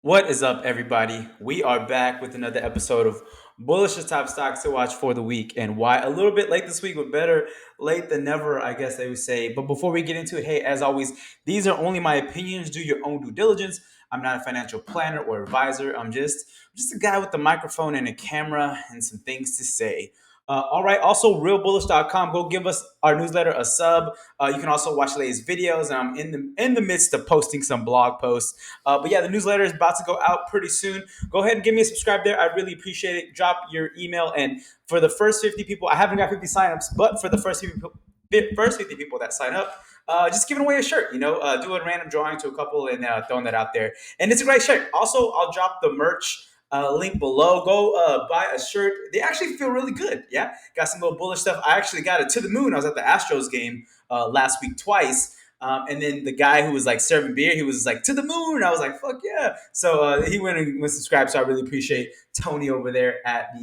What is up, everybody? We are back with another episode of Bullish the Top Stocks to Watch for the Week. And why a little bit late this week, but better late than never, I guess they would say. But before we get into it, hey, as always, these are only my opinions. Do your own due diligence. I'm not a financial planner or advisor. I'm just a guy with a microphone and a camera and some things to say. All right. Also, realbullish.com. Go give us our newsletter a sub. You can also watch latest videos. And I'm in the midst of posting some blog posts. But yeah, the newsletter is about to go out pretty soon. Go ahead and give me a subscribe there. I really appreciate it. Drop your email. And for the first 50 people, I haven't got 50 signups, but for the first 50 people that sign up, just giving away a shirt, do a random drawing to a couple and throwing that out there. And it's a great shirt. Also, I'll drop the merch link below. Go buy a shirt. They actually feel really good. Yeah, got some little bullish stuff. I actually got it to the moon. I was at the Astros game last week twice. And then the guy who was like serving beer, he was like to the moon. I was like, fuck yeah! So he went and was subscribed. So I really appreciate Tony over there at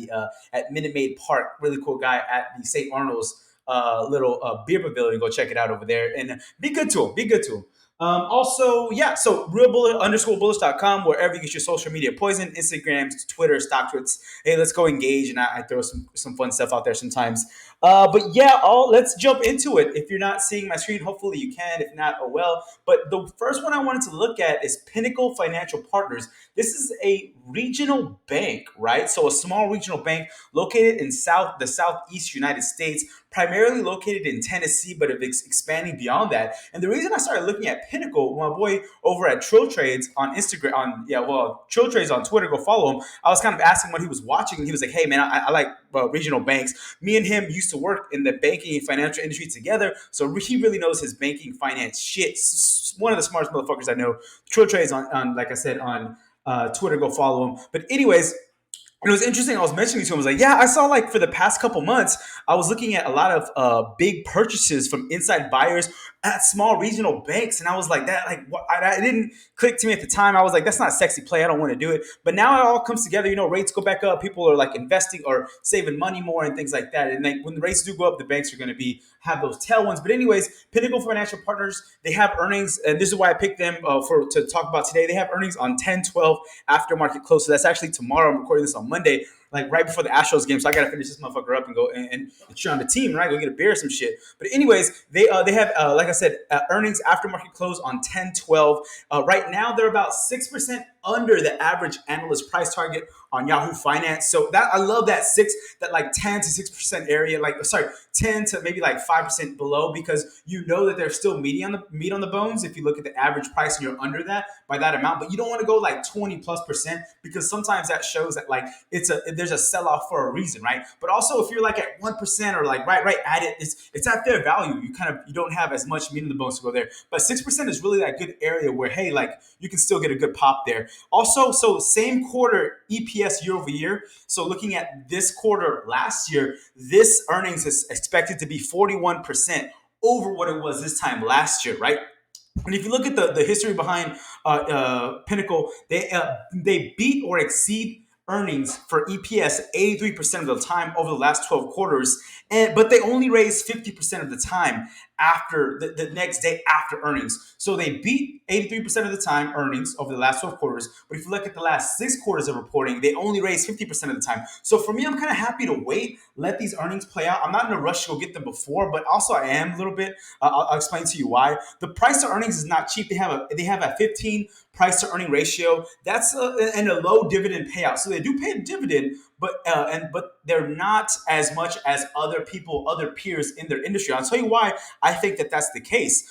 Minute Maid Park. Really cool guy at the St. Arnold's little beer pavilion. Go check it out over there and be good to him. Be good to him. Also, yeah, so realbullish_bullish.com, wherever you get your social media poison, Instagram, Twitter, StockTwits. Hey, let's go engage. And I throw some fun stuff out there sometimes. But yeah, let's jump into it. If you're not seeing my screen, hopefully you can. If not, oh well. But the first one I wanted to look at is Pinnacle Financial Partners. This is a regional bank, right? So a small regional bank located in the southeast United States, primarily located in Tennessee, but it's expanding beyond that. And the reason I started looking at Pinnacle, my boy over at Trill Trades on Instagram, Trill Trades on Twitter, go follow him. I was kind of asking what he was watching, and he was like, "Hey man, I like regional banks. Me and him used to work in the banking and financial industry together, so he really knows his banking finance shit. One of the smartest motherfuckers I know. Trill Trades on like I said on Twitter, go follow him. But anyways, it was interesting. I was mentioning to him, I was like, yeah, I saw like for the past couple months, I was looking at a lot of big purchases from inside buyers at small regional banks. And I was like, that, like, what? I didn't click to me at the time. I was like, that's not a sexy play. I don't want to do it. But now it all comes together. Rates go back up. People are like investing or saving money more and things like that. And like when the rates do go up, the banks are going to have those tailwinds. But anyways, Pinnacle Financial Partners, they have earnings. And this is why I picked them to talk about today. They have earnings on 10/12 aftermarket close. So that's actually tomorrow. I'm recording this on Monday, like right before the Astros game. So I got to finish this motherfucker up and go and cheer on the team, right? Go get a beer or some shit. But anyways, they have, like I said, earnings aftermarket close on 10/12. Right now, they're about 6% under the average analyst price target on Yahoo Finance. So that I love that like 10 to 6% area, 10 to maybe like 5% below, because that there's still meat on the bones if you look at the average price and you're under that by that amount. But you don't want to go like 20+%, because sometimes that shows that like there's a sell-off for a reason, right? But also if you're like at 1% or like right at it, it's at fair value. You don't have as much meat on the bones to go there. But 6% is really that good area where, hey, like you can still get a good pop there. Also, so same quarter EPS year over year. So looking at this quarter last year, this earnings is expected to be 41% over what it was this time last year, right? And if you look at the history behind Pinnacle, they beat or exceed earnings for EPS 83% of the time over the last 12 quarters, but they only raise 50% of the time after the next day after earnings. So they beat 83% of the time earnings over the last 12 quarters, but if you look at the last 6 quarters of reporting, they only raise 50% of the time. So for me, I'm kind of happy to wait, let these earnings play out. I'm not in a rush to go get them before, but also I am a little bit. I'll explain to you why. The price to earnings is not cheap. They have a 15 price to earning ratio. That's and a low dividend payout. So they do pay a dividend, but they're not as much as other peers in their industry. I'll tell you why I think that that's the case.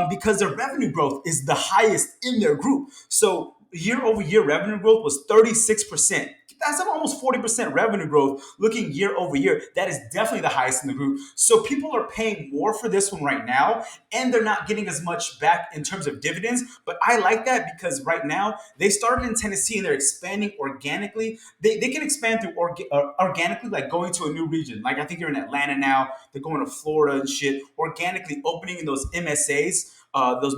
Because their revenue growth is the highest in their group. So year over year revenue growth was 36%. That's almost 40% revenue growth looking year over year. That is definitely the highest in the group. So people are paying more for this one right now, and they're not getting as much back in terms of dividends. But I like that because right now they started in Tennessee and they're expanding organically. They can expand through organically, like going to a new region. Like I think they're in Atlanta now. They're going to Florida and shit. Organically opening in those MSAs, those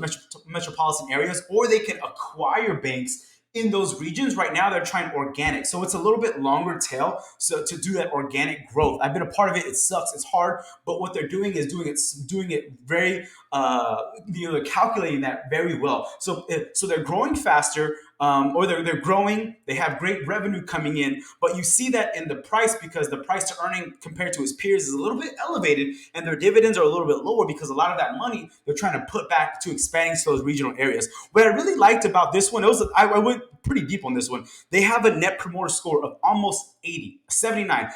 metropolitan areas, or they can acquire banks in those regions. Right now they're trying organic, so it's a little bit longer tail, so to do that organic growth. I've been a part of it. It sucks, it's hard, but what they're doing is doing it very they're calculating that very well. So they're growing faster. or they're growing. They have great revenue coming in, but you see that in the price because the price to earning compared to his peers is a little bit elevated, and their dividends are a little bit lower because a lot of that money they're trying to put back to expanding to those regional areas. What I really liked about this one, I went pretty deep on this one. They have a net promoter score of almost 80, 79.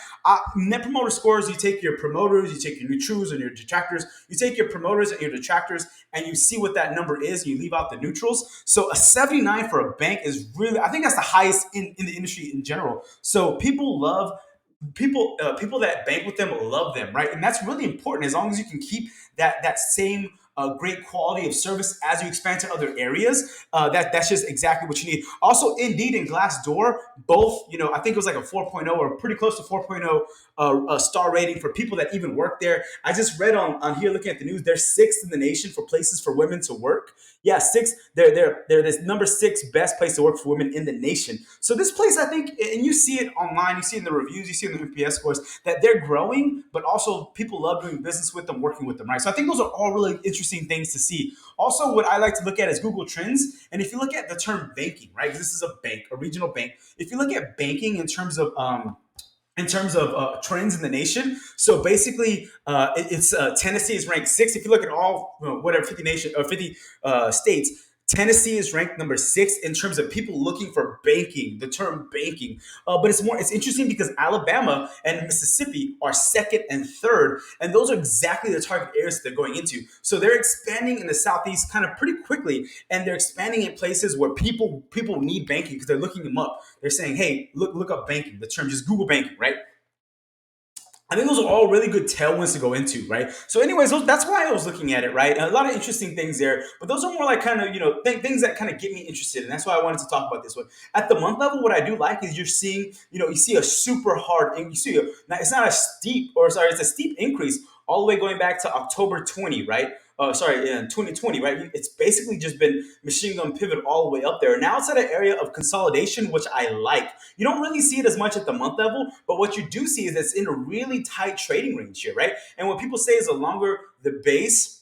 Net promoter scores, you take your promoters, you take your neutrals and your detractors, you take your promoters and your detractors, and you see what that number is, and you leave out the neutrals. So a 79 for a bank is really, I think that's the highest in the industry in general. So people that bank with them love them, right? And that's really important as long as you can keep that same great quality of service as you expand to other areas. That's just exactly what you need. Also, Indeed and Glassdoor, both, I think it was like a 4.0 or pretty close to 4.0 star rating for people that even work there. I just read on here looking at the news, they're sixth in the nation for places for women to work. Yeah, six. They're this number six best place to work for women in the nation. So this place, I think, and you see it online, you see it in the reviews, you see it in the NPS scores, that they're growing, but also people love doing business with them, working with them, right? So I think those are all really interesting things to see. Also, what I like to look at is Google Trends, and if you look at the term banking, right? Because this is a bank, a regional bank. If you look at banking in terms of trends in the nation. So basically, it's Tennessee is ranked sixth. If you look at all whatever 50 states, Tennessee is ranked number six in terms of people looking for banking, the term banking. But it's interesting because Alabama and Mississippi are second and third, and those are exactly the target areas that they're going into. So they're expanding in the southeast kind of pretty quickly, and they're expanding in places where people need banking because they're looking them up. They're saying, hey, look up banking. The term just Google banking, right? I think those are all really good tailwinds to go into, right? So, anyways, that's why I was looking at it, right? A lot of interesting things there, but those are more like kind of things that kind of get me interested, and that's why I wanted to talk about this one. At the month level, what I do like is you're seeing, you see a super hard, and you see it's not a steep, or sorry, it's a steep increase all the way going back to October 20, right? Sorry, in 2020, right? It's basically just been machine gun pivot all the way up there. Now it's at an area of consolidation, which I like. You don't really see it as much at the month level, but what you do see is it's in a really tight trading range here, right? And what people say is the longer the base,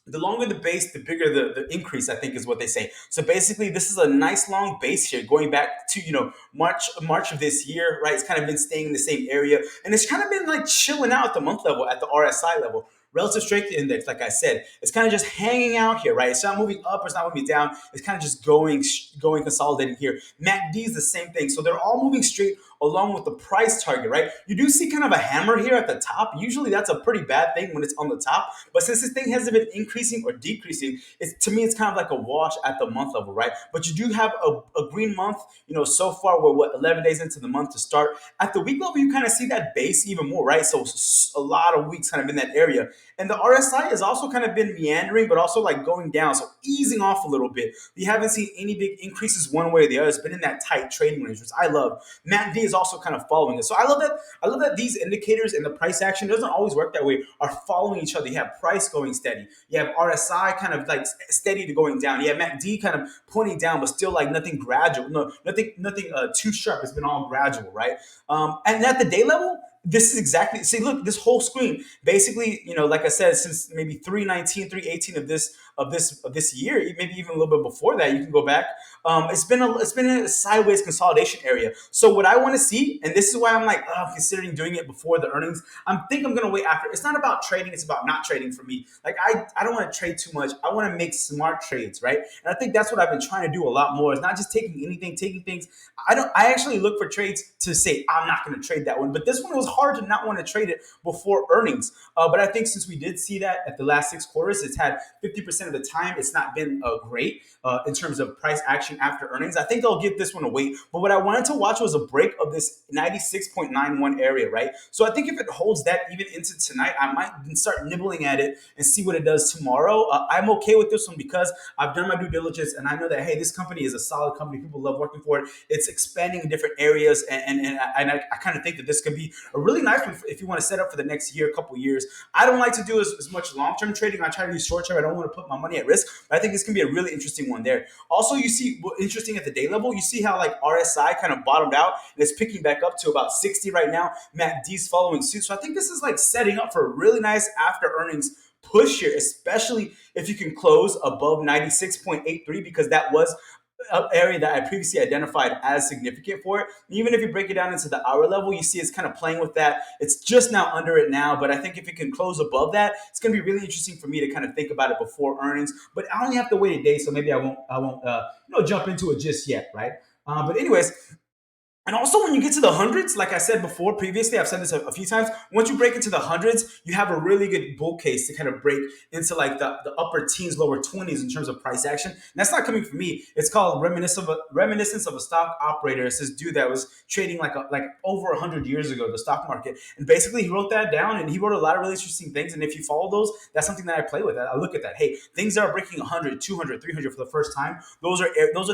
the bigger the increase, I think is what they say. So basically, this is a nice long base here going back to, March of this year, right? It's kind of been staying in the same area. And it's kind of been like chilling out at the month level, at the RSI level. Relative strength index, like I said, it's kind of just hanging out here, right? It's not moving up, it's not moving down. It's kind of just going consolidating here. MACD is the same thing. So they're all moving straight along with the price target, right? You do see kind of a hammer here at the top. Usually that's a pretty bad thing when it's on the top. But since this thing hasn't been increasing or decreasing, to me, it's kind of like a wash at the month level, right? But you do have a green month, so far we're 11 days into the month to start. At the week level, you kind of see that base even more, right? So a lot of weeks kind of in that area. And the RSI has also kind of been meandering, but also like going down. So easing off a little bit. You haven't seen any big increases one way or the other. It's been in that tight trading range, which I love. MACD is also kind of following it. So I love that. I love that these indicators and the price action doesn't always work that way, are following each other. You have price going steady. You have RSI kind of like steady to going down. You have MACD kind of pointing down, but still like nothing gradual. No, nothing too sharp. It's been all gradual, right? And at the day level, this is exactly, see, look, this whole screen basically, like I said, since maybe 319, 318 of this year, maybe even a little bit before that, you can go back. It's been a sideways consolidation area. So what I want to see, and this is why I'm like considering doing it before the earnings. I'm gonna wait after. It's not about trading, it's about not trading for me. Like I don't want to trade too much. I want to make smart trades, right? And I think that's what I've been trying to do a lot more. It's not just taking things. I actually look for trades to say I'm not going to trade that one, but this one was hard to not want to trade it before earnings. But I think since we did see that at the last 6 quarters, it's had 50% of the time it's not been great in terms of price action after earnings. I think I'll give this one a wait. But what I wanted to watch was a break of this 96.91 area, right? So I think if it holds that even into tonight, I might start nibbling at it and see what it does tomorrow. I'm okay with this one because I've done my due diligence and I know that, hey, this company is a solid company. People love working for it. It's expanding in different areas. And I kind of think that this could be a really nice one if you want to set up for the next year, couple years. I don't like to do as much long-term trading. I try to do short-term. I don't want to put my money at risk. But I think this can be a really interesting one there. Also, you see interesting at the day level, you see how like RSI kind of bottomed out and it's picking back up to about 60 right now. MACD's following suit. So I think this is like setting up for a really nice after earnings push here, especially if you can close above 96.83, because that was area that I previously identified as significant for it. Even if you break it down into the hour level, you see it's kind of playing with that. It's just now under it now, but I think if it can close above that, it's going to be really interesting for me to kind of think about it before earnings. But I only have to wait a day, so maybe I won't jump into it just yet, right? But anyways, and also, when you get to the hundreds, like I said before previously, I've said this a few times. Once you break into the hundreds, you have a really good bull case to kind of break into like the upper teens, lower 20s in terms of price action. And that's not coming from me. It's called reminiscence of a stock operator. It's this dude that was trading like over 100 years ago, the stock market. And basically, he wrote that down and he wrote a lot of really interesting things. And if you follow those, that's something that I play with. I look at that. Hey, things that are breaking 100, 200, 300 for the first time, those are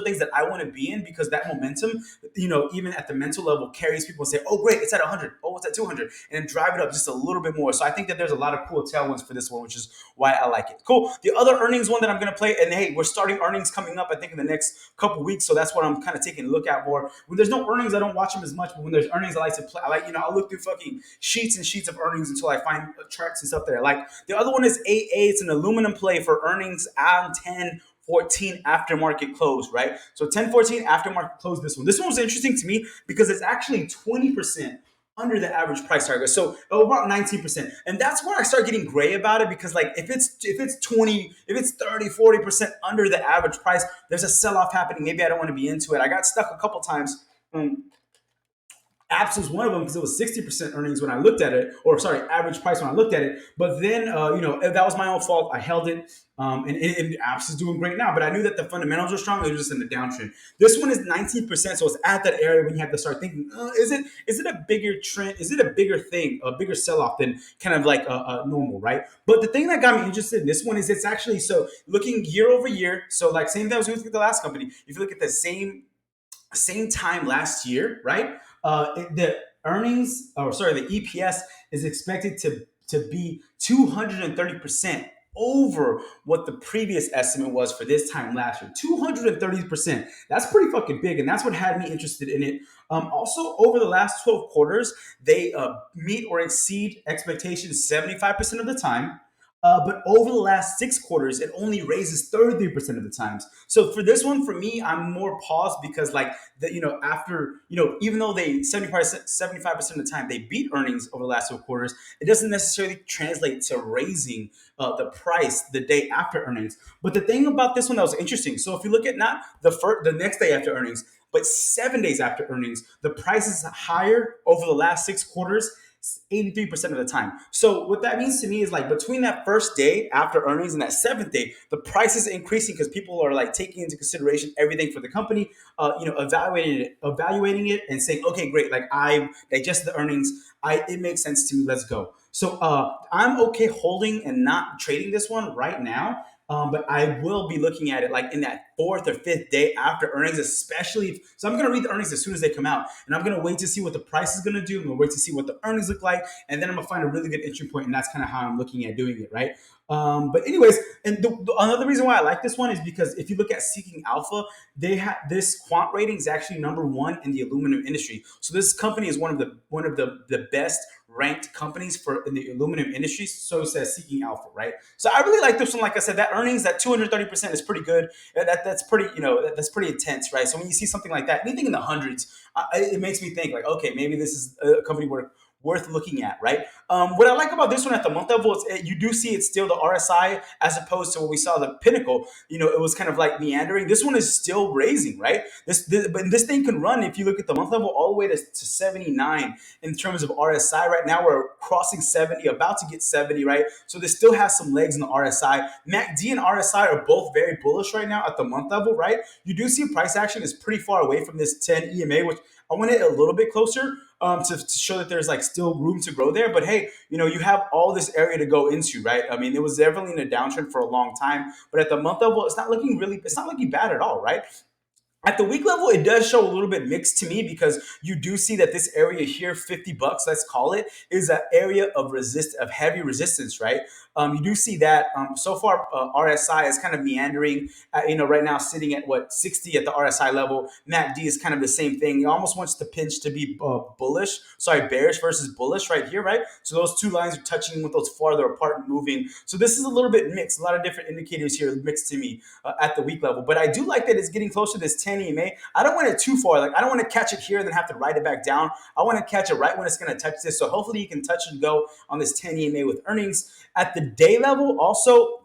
things that I want to be in because that momentum, even at the mental level, carries people and say, oh, great, it's at 100. Oh, it's at 200. And then drive it up just a little bit more. So I think that there's a lot of cool tailwinds for this one, which is why I like it. Cool. The other earnings one that I'm going to play, and hey, we're starting earnings coming up, I think, in the next couple weeks. So that's what I'm kind of taking a look at more. When there's no earnings, I don't watch them as much. But when there's earnings, I like to play. I'll look through fucking sheets and sheets of earnings until I find charts and stuff that I like. The other one is AA. It's an aluminum play for earnings on 10/14 aftermarket close, right? So 10/14 aftermarket close, this one was interesting to me because it's actually 20% under the average price target. So about 19%. And that's where I start getting gray about it because like if it's 20, if it's 30, 40% under the average price, there's a sell-off happening. Maybe I don't want to be into it. I got stuck a couple times. Apps was one of them because it was 60% earnings when I looked at it, or sorry, average price when I looked at it. But then, that was my own fault. I held it, and Apps is doing great now. But I knew that the fundamentals were strong. It was just in the downtrend. This one is 19%, so it's at that area when you have to start thinking, is it a bigger trend? Is it a bigger thing, a bigger sell off than kind of like normal, right? But the thing that got me interested in this one is it's actually so looking year over year. So like same thing I was with the last company. If you look at the same time last year, right? The earnings, or sorry, the EPS is expected to be 230% over what the previous estimate was for this time last year. 230%. That's pretty fucking big, and that's what had me interested in it. Also, over the last 12 quarters, they meet or exceed expectations 75% of the time. But over the last 6 quarters, it only raises 33% of the times. So for this one, for me, I'm more paused because like after even though they 75% of the time they beat earnings over the last 2 quarters, it doesn't necessarily translate to raising the price the day after earnings. But the thing about this one that was interesting, so if you look at not the next day after earnings, but 7 days after earnings, the price is higher over the last 6 quarters 83% of the time. So what that means to me is like between that first day after earnings and that seventh day, the price is increasing because people are like taking into consideration everything for the company, evaluating it and saying, okay, great, like I digested the earnings, it makes sense to me. Let's go. So I'm okay holding and not trading this one right now. But I will be looking at it like in that fourth or fifth day after earnings, especially so I'm going to read the earnings as soon as they come out, and I'm going to wait to see what the price is going to do. I'm going to wait to see what the earnings look like, and then I'm going to find a really good entry point, and that's kind of how I'm looking at doing it, right? But anyways, and another reason why I like this one is because if you look at Seeking Alpha, they have this quant rating is actually number one in the aluminum industry. So this company is one of the best ranked companies for in the aluminum industry. So says Seeking Alpha, right? So I really like this one. Like I said, that earnings, that 230% is pretty good. That's pretty, that's pretty intense, right? So when you see something like that, anything in the hundreds, it makes me think like, okay, maybe this is a company worth looking at, right? What I like about this one at the month level is you do see it's still the RSI as opposed to what we saw the Pinnacle. It was kind of like meandering. This one is still raising, right? But this thing can run if you look at the month level all the way to 79 in terms of RSI. Right now we're crossing 70, about to get 70, right? So this still has some legs in the RSI. MACD and RSI are both very bullish right now at the month level, right? You do see price action is pretty far away from this 10 EMA, which I want it a little bit closer to show that there's like still room to grow there. But hey, you have all this area to go into, right? I mean, it was definitely in a downtrend for a long time, but at the month level, it's not looking bad at all, right? At the week level, it does show a little bit mixed to me because you do see that this area here, $50, let's call it, is an area of heavy resistance, right? You do see that so far RSI is kind of meandering, right now sitting at what 60 at the RSI level. MACD is kind of the same thing. It almost wants to pinch to be bearish versus bullish right here, right? So those two lines are touching with those farther apart and moving. So this is a little bit mixed. A lot of different indicators here mixed to me at the week level. But I do like that it's getting closer to this 10 EMA. I don't want it too far. Like I don't want to catch it here and then have to ride it back down. I want to catch it right when it's going to touch this. So hopefully you can touch and go on this 10 EMA with earnings. At the day level, also,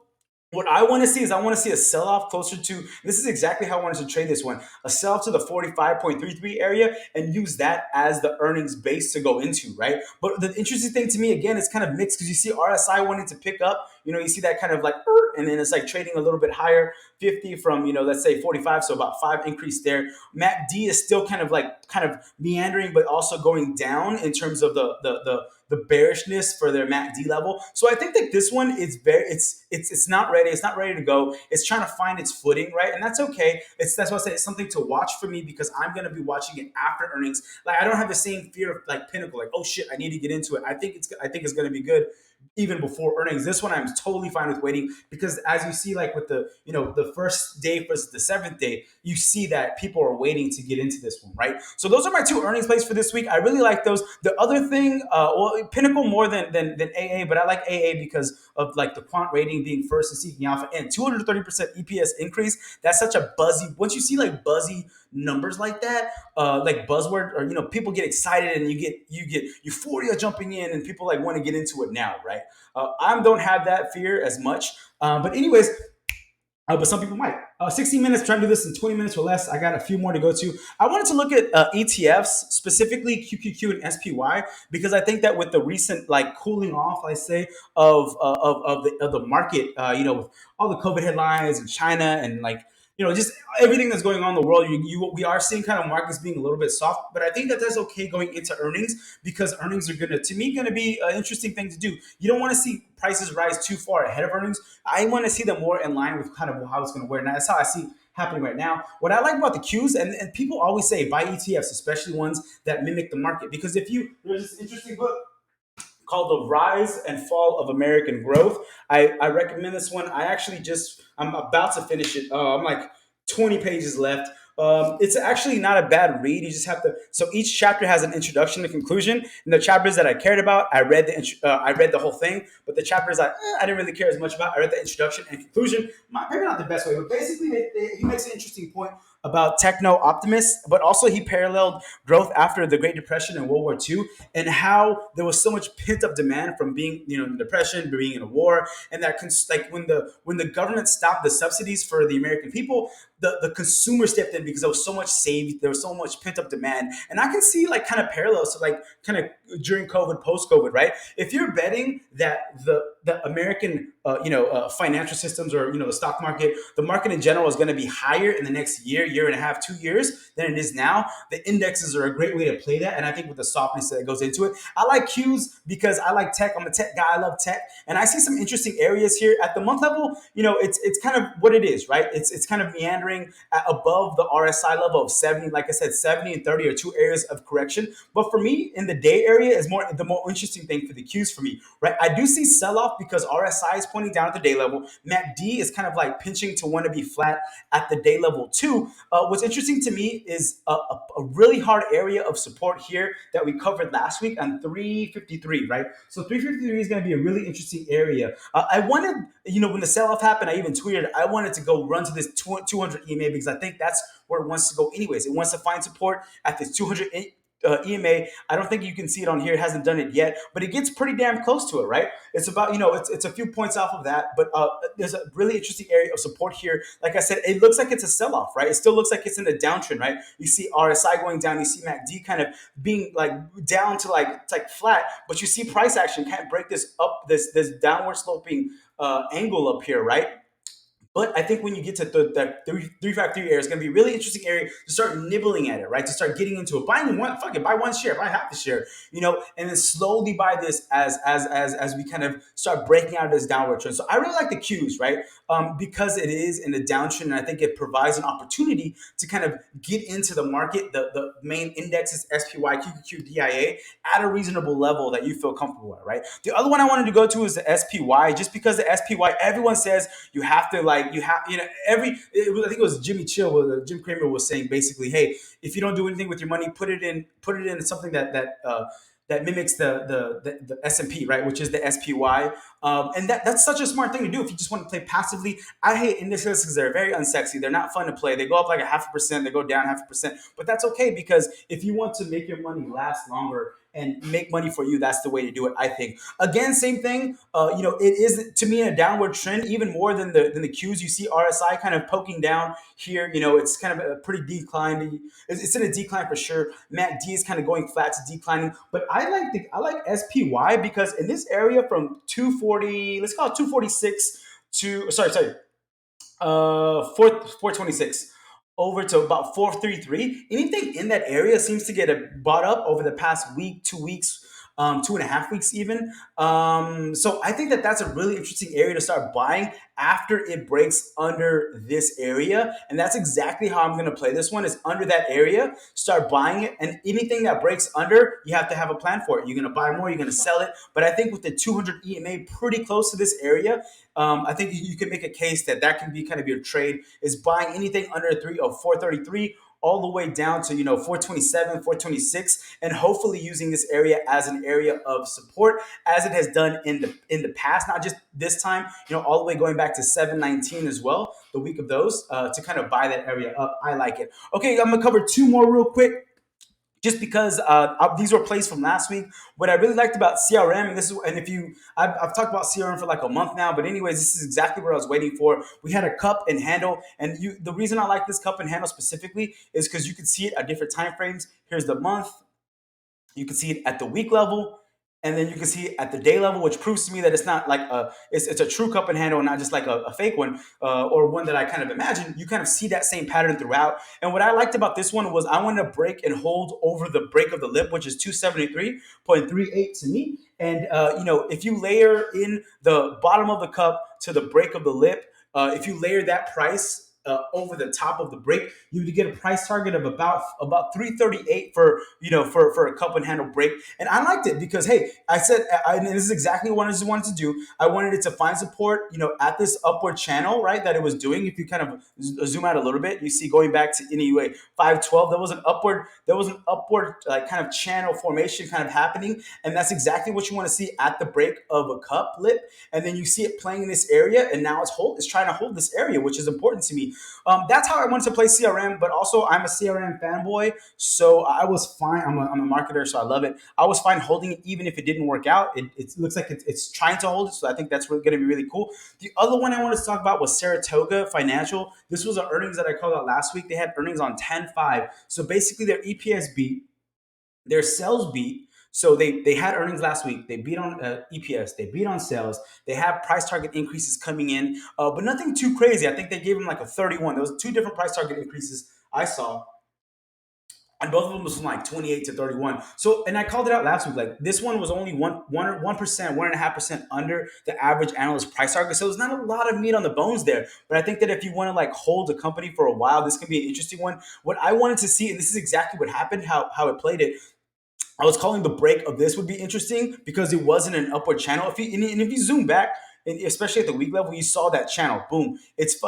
what I want to see is I want to see a sell off closer to this is exactly how I wanted to trade this one, a sell off to the 45.33 area and use that as the earnings base to go into, right? But the interesting thing to me again is kind of mixed because you see RSI wanting to pick up, you see that kind of like and then it's like trading a little bit higher, 50 from let's say 45, so about 5 increase there. MACD is still kind of meandering but also going down in terms of the bearishness for their MACD level. So I think that this one is it's not ready. It's not ready to go. It's trying to find its footing, right? And that's okay. That's why I say it's something to watch for me because I'm going to be watching it after earnings. Like I don't have the same fear of like Pinnacle, like oh shit, I need to get into it. I think it's going to be good even before earnings. This one I'm totally fine with waiting because as you see, like with the first day versus the seventh day, you see that people are waiting to get into this one, right? So those are my two earnings plays for this week. I really like those. The other thing, Pinnacle more than AA, but I like AA because of like the quant rating being first and seeking alpha and 230% EPS increase. That's such a buzzy. Once you see like buzzy numbers like that, like buzzword or people get excited and you get euphoria jumping in and people like want to get into it now, right? I don't have that fear as much, but anyways, but some people might. 60 minutes, trying to do this in 20 minutes or less. I got a few more to go to. I wanted to look at ETFs, specifically QQQ and SPY, because I think that with the recent like cooling off, I say, of the market, with all the COVID headlines in China and like just everything that's going on in the world, we are seeing kind of markets being a little bit soft. But I think that that's okay going into earnings because earnings are to me, be an interesting thing to do. You don't want to see prices rise too far ahead of earnings. I want to see them more in line with kind of how it's going to wear. And that's how I see happening right now. What I like about the Qs, and people always say buy ETFs, especially ones that mimic the market. Because there's this interesting book called The Rise and Fall of American Growth. I recommend this one. I'm about to finish it. I'm like 20 pages left. It's actually not a bad read. You just have to. So each chapter has an introduction and conclusion. And the chapters that I cared about, I read the whole thing. But the chapters I didn't really care as much about, I read the introduction and conclusion. Maybe not the best way, but basically he makes an interesting point about techno optimists, but also he paralleled growth after the Great Depression and World War II, and how there was so much pent up demand from being, in the depression, being in a war, and that like when the government stopped the subsidies for the American people, the consumer stepped in because there was so much saved, there was so much pent up demand, and I can see like kind of parallels to like kind of during COVID, post COVID, right? If you're betting that the American financial systems or the stock market, the market in general is going to be higher in the next year and a half, 2 years than it is now. The indexes are a great way to play that, and I think with the softness that goes into it, I like Qs because I like tech. I'm a tech guy. I love tech, and I see some interesting areas here at the month level. It's kind of what it is, right? It's kind of meandering above the RSI level of 70. Like I said, 70 and 30 are two areas of correction. But for me, in the day area is the more interesting thing for the Qs for me, right? I do see sell off because RSI is pointing down at the day level. MACD is kind of like pinching to want to be flat at the day level too. What's interesting to me is a really hard area of support here that we covered last week on 353, right? So 353 is going to be a really interesting area. I wanted, when the sell-off happened, I even tweeted, I wanted to go run to this 200 EMA because I think that's where it wants to go anyways. It wants to find support at this 200 EMA. I don't think you can see it on here. It hasn't done it yet, but it gets pretty damn close to it, right? It's about, it's a few points off of that, but there's a really interesting area of support here. Like I said, it looks like it's a sell-off, right? It still looks like it's in a downtrend, right? You see RSI going down, you see MACD kind of being like down to like, it's like flat, but you see price action can't break this up, this downward sloping angle up here, right? But I think when you get to the 353 area, it's going to be a really interesting area to start nibbling at it, right? To start getting into it, buying one, fuck it, buy one share, buy half the share, and then slowly buy this as we kind of start breaking out of this downward trend. So I really like the Qs, right? Because it is in a downtrend, and I think it provides an opportunity to kind of get into the market, the main indexes, SPY, QQQ, DIA, at a reasonable level that you feel comfortable at, right? The other one I wanted to go to is the SPY, just because the SPY, everyone says you have to I think it was Jim Cramer was saying basically, hey, if you don't do anything with your money, put it in something that mimics the S&P, right, which is the SPY. And that's such a smart thing to do if you just want to play passively. I hate indexes because they're very unsexy. They're not fun to play. They go up like a 0.5%, they go down 0.5%. But that's okay, because if you want to make your money last longer and make money for you, that's the way to do it, I think. Again, same thing. It is, to me, a downward trend, even more than the Qs. You see RSI kind of poking down here. It's kind of a pretty decline. It's in a decline for sure. MACD is kind of going flat to declining. But I like SPY because in this area from 240, let's call it 246 to, sorry, 426 over to about 433. Anything in that area seems to get bought up over the past week, 2 weeks, 2.5 weeks even. So I think that that's a really interesting area to start buying after it breaks under this area. And that's exactly how I'm going to play this one, is under that area, start buying it. And anything that breaks under, you have to have a plan for it. You're going to buy more, you're going to sell it. But I think with the 200 EMA pretty close to this area, I think you can make a case that can be kind of your trade, is buying anything under 433 all the way down to 427, 426, and hopefully using this area as an area of support, as it has done in the past, not just this time, all the way going back to 719 as well, the week of those, to kind of buy that area up. I like it. Okay, I'm gonna cover two more real quick, just because these were plays from last week. What I really liked about CRM, I've talked about CRM for like a month now, but anyways, this is exactly what I was waiting for. We had a cup and handle, and the reason I like this cup and handle specifically is because you can see it at different time frames. Here's the month. You can see it at the week level, and then you can see it at the day level, which proves to me that it's not like it's a true cup and handle, not just like a fake one, or one that I kind of imagine. You kind of see that same pattern throughout. And what I liked about this one was I wanted to break and hold over the break of the lip, which is 273.38 to me. And if you layer in the bottom of the cup to the break of the lip, if you layer that price over the top of the break, you would get a price target of about 338 for a cup and handle break. And I liked it because, hey, and this is exactly what I just wanted to do. I wanted it to find support, at this upward channel, right, that it was doing. If you kind of zoom out a little bit, you see going back to anyway 512, there was an upward like kind of channel formation kind of happening, and that's exactly what you want to see at the break of a cup lip. And then you see it playing in this area, and now it's trying to hold this area, which is important to me. That's how I wanted to play CRM, but also I'm a CRM fanboy, so I was fine. I'm a marketer, so I love it. I was fine holding it even if it didn't work out. It looks like it's trying to hold it, so I think that's going to be really cool. The other one I wanted to talk about was Saratoga Financial. This was an earnings that I called out last week. They had earnings on 10/5, so basically their EPS beat, their sales beat. So they had earnings last week. They beat on EPS. They beat on sales. They have price target increases coming in, but nothing too crazy. I think they gave them like a 31. There was two different price target increases I saw, and both of them was from like 28 to 31. So, and I called it out last week. Like this one was only 1.5% under the average analyst price target. So there's not a lot of meat on the bones there. But I think that if you want to like hold a company for a while, this can be an interesting one. What I wanted to see, and this is exactly what happened, how it played it. I was calling the break of this would be interesting because it wasn't an upward channel. If you zoom back, and especially at the week level, you saw that channel. Boom! It's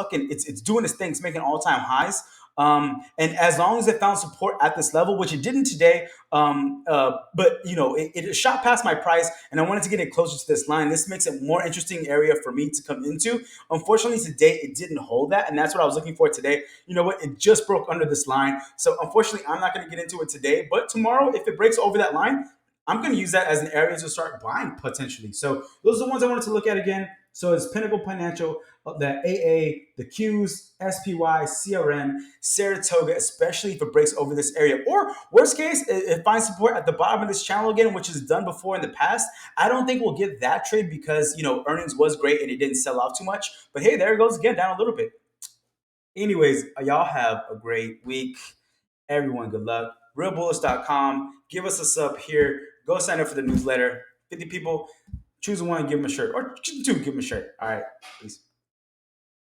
doing its thing. It's making all-time highs. And as long as it found support at this level, which it didn't today, but it shot past my price, and I wanted to get it closer to this line. This makes it more interesting area for me to come into. Unfortunately, today it didn't hold that, and that's what I was looking for today. You know what? It just broke under this line, so unfortunately, I'm not going to get into it today. But tomorrow, if it breaks over that line, I'm going to use that as an area to start buying potentially. So those are the ones I wanted to look at again. So it's Pinnacle Financial, the AA, the Qs, SPY, CRN, Saratoga, especially if it breaks over this area. Or worst case, it finds support at the bottom of this channel again, which is done before in the past. I don't think we'll get that trade because earnings was great and it didn't sell off too much. But hey, there it goes again, down a little bit. Anyways, y'all have a great week. Everyone, good luck. Realbullish.com. Give us a sub here. Go sign up for the newsletter. 50 people. Choose one, give them a shirt. Or choose two, give them a shirt. All right. Peace.